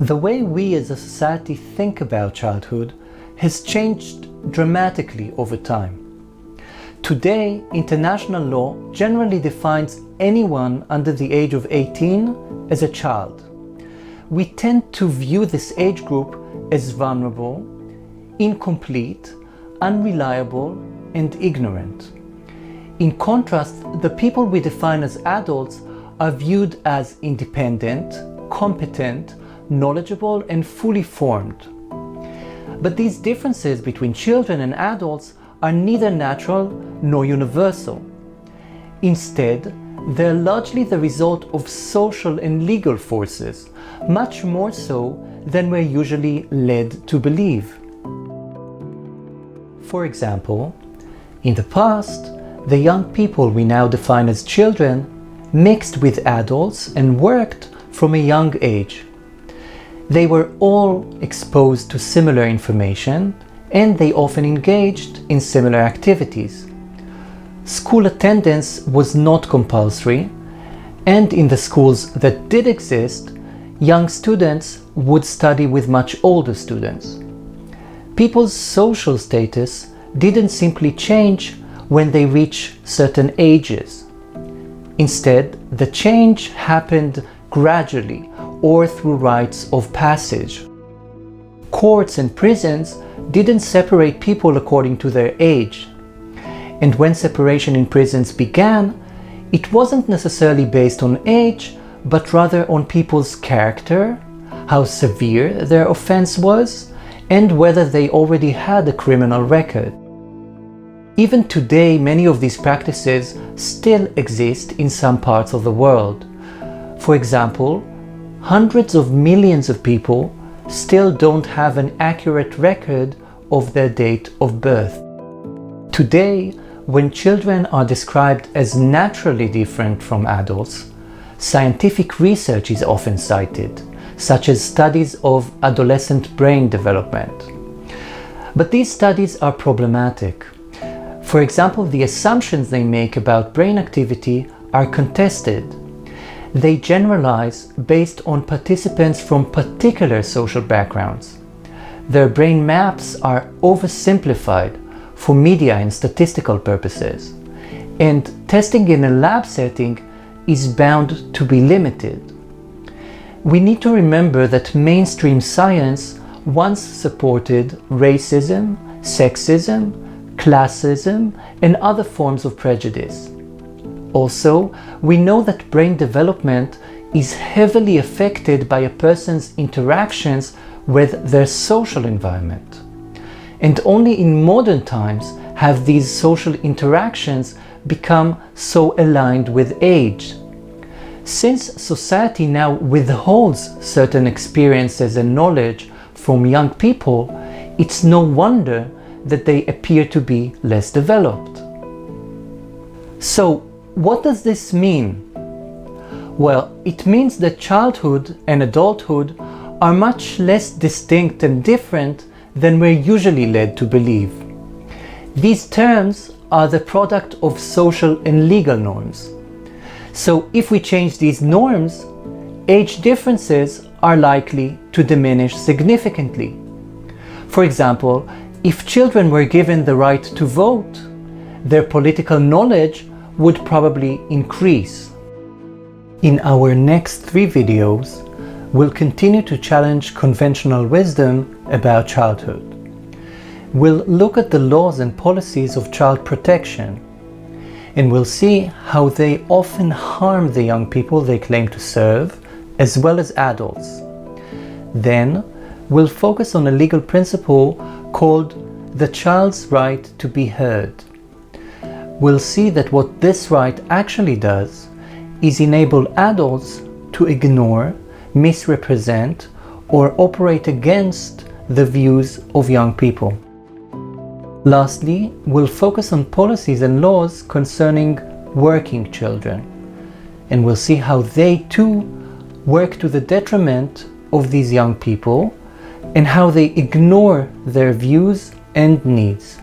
The way we as a society think about childhood has changed dramatically over time. Today, international law generally defines anyone under the age of 18 as a child. We tend to view this age group as vulnerable, incomplete, unreliable, and ignorant. In contrast, the people we define as adults are viewed as independent, competent, knowledgeable, and fully formed. But these differences between children and adults are neither natural nor universal. Instead, they're largely the result of social and legal forces, much more so than we're usually led to believe. For example, in the past, the young people we now define as children mixed with adults and worked from a young age. They were all exposed to similar information, and they often engaged in similar activities. School attendance was not compulsory, and in the schools that did exist, young students would study with much older students. People's social status didn't simply change when they reach certain ages. Instead, the change happened gradually or through rites of passage. Courts and prisons didn't separate people according to their age. And when separation in prisons began, it wasn't necessarily based on age, but rather on people's character, how severe their offense was, and whether they already had a criminal record. Even today, many of these practices still exist in some parts of the world. For example, hundreds of millions of people still don't have an accurate record of their date of birth. Today, when children are described as naturally different from adults, scientific research is often cited, such as studies of adolescent brain development. But these studies are problematic. For example, the assumptions they make about brain activity are contested. They generalize based on participants from particular social backgrounds. Their brain maps are oversimplified for media and statistical purposes, and testing in a lab setting is bound to be limited. We need to remember that mainstream science once supported racism, sexism, classism, and other forms of prejudice. Also, we know that brain development is heavily affected by a person's interactions with their social environment. And only in modern times have these social interactions become so aligned with age. Since society now withholds certain experiences and knowledge from young people, it's no wonder that they appear to be less developed. So, what does this mean? Well, it means that childhood and adulthood are much less distinct and different than we're usually led to believe. These terms are the product of social and legal norms. So if we change these norms, age differences are likely to diminish significantly. For example, if children were given the right to vote, their political knowledge would probably increase. In our next 3 videos, we'll continue to challenge conventional wisdom about childhood. We'll look at the laws and policies of child protection, and we'll see how they often harm the young people they claim to serve, as well as adults. Then, we'll focus on a legal principle called the child's right to be heard. We'll see that what this right actually does is enable adults to ignore, misrepresent, or operate against the views of young people. Lastly, we'll focus on policies and laws concerning working children, and we'll see how they too work to the detriment of these young people and how they ignore their views and needs.